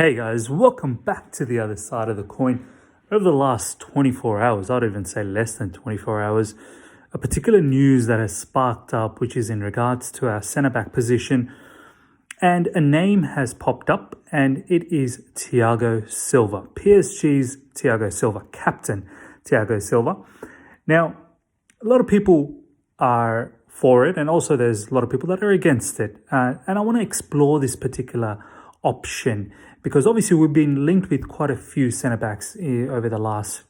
Hey guys, welcome back to the other side of the coin. Over the last 24 hours, I'd even say less than 24 hours, a particular news that has sparked up, which is in regards to our centre back position, and a name has popped up, and it is Thiago Silva, PSG's Thiago Silva, captain Thiago Silva. Now, a lot of people are for it, and also there's a lot of people that are against it. And I want to explore this particular option because obviously we've been linked with quite a few centre backs over the last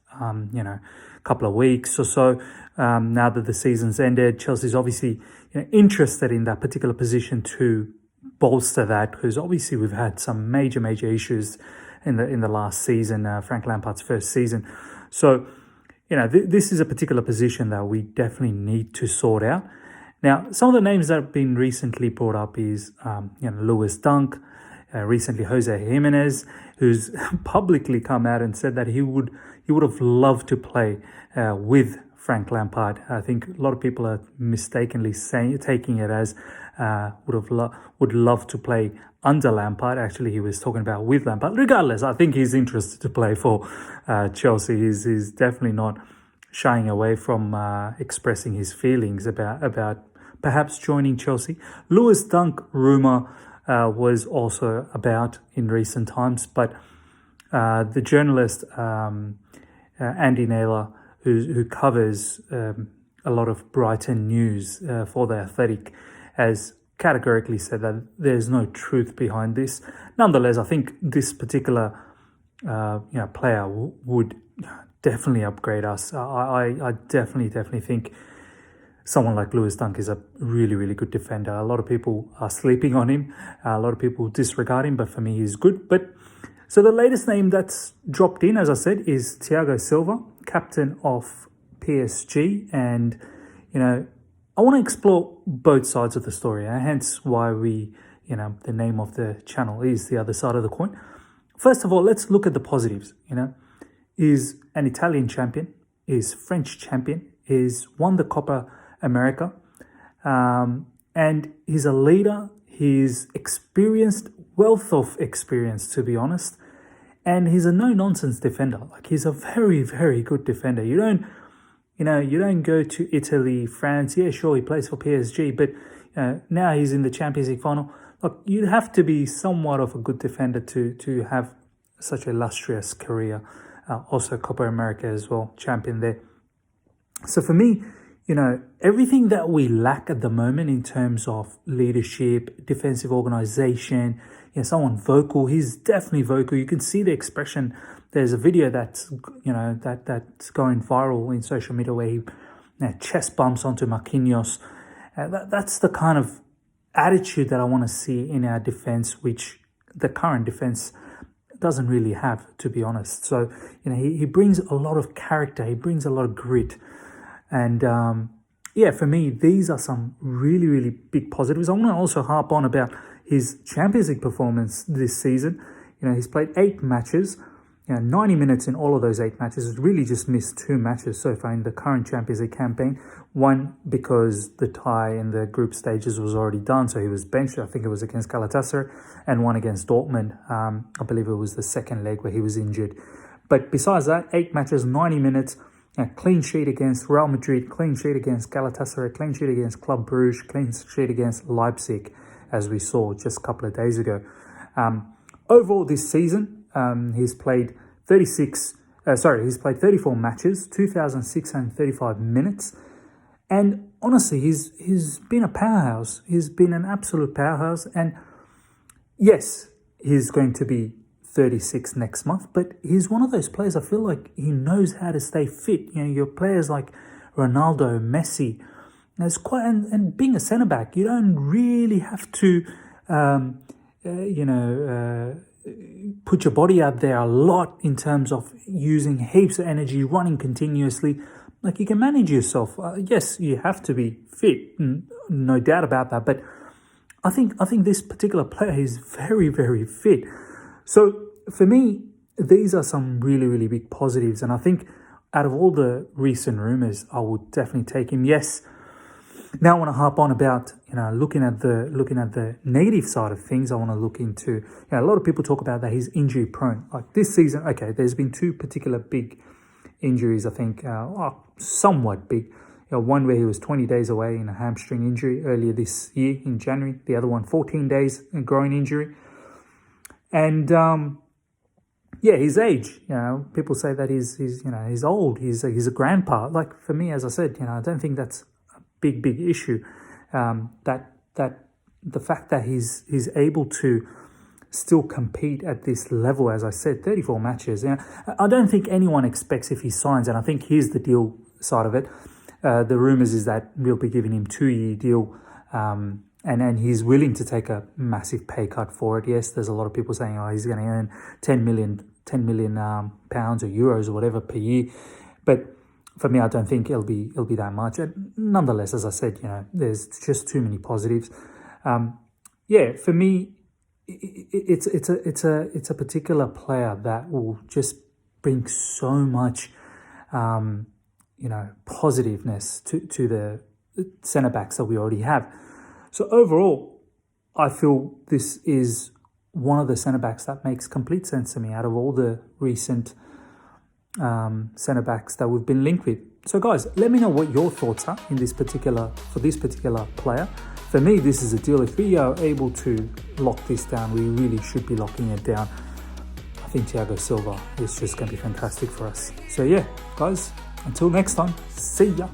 couple of weeks or so. Now that the season's ended, Chelsea's obviously interested in that particular position to bolster that, because obviously we've had some major issues in the last season, Frank Lampard's first season. So this is a particular position that we definitely need to sort out. Now, some of the names that have been recently brought up is Lewis Dunk. Recently, Jose Jimenez, who's publicly come out and said that he would have loved to play with Frank Lampard. I think a lot of people are mistakenly taking it as would love to play under Lampard. Actually, he was talking about with Lampard. Regardless, I think he's interested to play for Chelsea. He's definitely not shying away from expressing his feelings about perhaps joining Chelsea. Lewis Dunk rumour was also about in recent times, but the journalist Andy Naylor, who covers a lot of Brighton news for The Athletic, has categorically said that there's no truth behind this. Nonetheless, I think this particular player would definitely upgrade us. I definitely think someone like Lewis Dunk is a really good defender. A lot of people are sleeping on him. A lot of people disregard him, but for me, he's good. But so the latest name that's dropped in, as I said, is Thiago Silva, captain of PSG. And, I want to explore both sides of the story, hence why the name of the channel is The Other Side of the Coin. First of all, let's look at the positives. Is an Italian champion, is French champion, is won the Copa America, and he's a leader. He's experienced, wealth of experience, to be honest, and he's a no-nonsense defender. Like, he's a very good defender. You don't go to Italy, France. Yeah, sure, he plays for PSG, but now he's in the Champions League final. Look, you have to be somewhat of a good defender to have such a illustrious career. Also Copa America as well, champion there. So for me, everything that we lack at the moment in terms of leadership, defensive organization, someone vocal. He's definitely vocal. You can see the expression. There's a video that's going viral in social media where he chest bumps onto Marquinhos. That's the kind of attitude that I want to see in our defense, which the current defense doesn't really have, to be honest. So, he brings a lot of character. He brings a lot of grit. And for me, these are some really big positives. I want to also harp on about his Champions League performance this season. He's played 8 matches, 90 minutes in all of those 8 matches. He's really just missed 2 matches so far in the current Champions League campaign. One because the tie in the group stages was already done, so he was benched. I think it was against Galatasaray, and one against Dortmund. I believe it was the second leg where he was injured. But besides that, 8 matches, 90 minutes. Clean sheet against Real Madrid, clean sheet against Galatasaray, clean sheet against Club Brugge, clean sheet against Leipzig, as we saw just a couple of days ago. Overall this season, he's played 34 matches, 2,635 minutes. And honestly, he's been a powerhouse. He's been an absolute powerhouse. And yes, he's going to be 36 next month, but he's one of those players, I feel like he knows how to stay fit. Your players like Ronaldo, Messi, it's quite, and being a centre back, you don't really have to put your body out there a lot in terms of using heaps of energy, running continuously. Like, you can manage yourself. Yes, you have to be fit, no doubt about that, but I think this particular player is very fit. So for me, these are some really big positives. And I think out of all the recent rumours, I would definitely take him. Yes, Now I want to harp on about, looking at the negative side of things. I want to look into, a lot of people talk about that he's injury prone. Like this season, okay, there's been two particular big injuries, I think, somewhat big. One where he was 20 days away in a hamstring injury earlier this year in January. The other one, 14 days, a groin injury. And his age. People say that he's old. He's a grandpa. Like for me, as I said, I don't think that's a big issue. That the fact that he's able to still compete at this level, as I said, 34 matches. I don't think anyone expects if he signs, and I think here's the deal side of it. The rumours is that we'll be giving him 2-year deal, and he's willing to take a massive pay cut for it. Yes, there's a lot of people saying, he's going to earn 10 million pounds or euros or whatever per year. But for me, I don't think it'll be that much. And nonetheless, as I said, there's just too many positives. For me, it's a particular player that will just bring so much positiveness to the centre backs that we already have. So overall, I feel this is one of the centre backs that makes complete sense to me out of all the recent centre backs that we've been linked with. So guys, let me know what your thoughts are for this particular player. For me, this is a deal. If we are able to lock this down, we really should be locking it down. I think Thiago Silva is just going to be fantastic for us. So yeah, guys, until next time, see ya.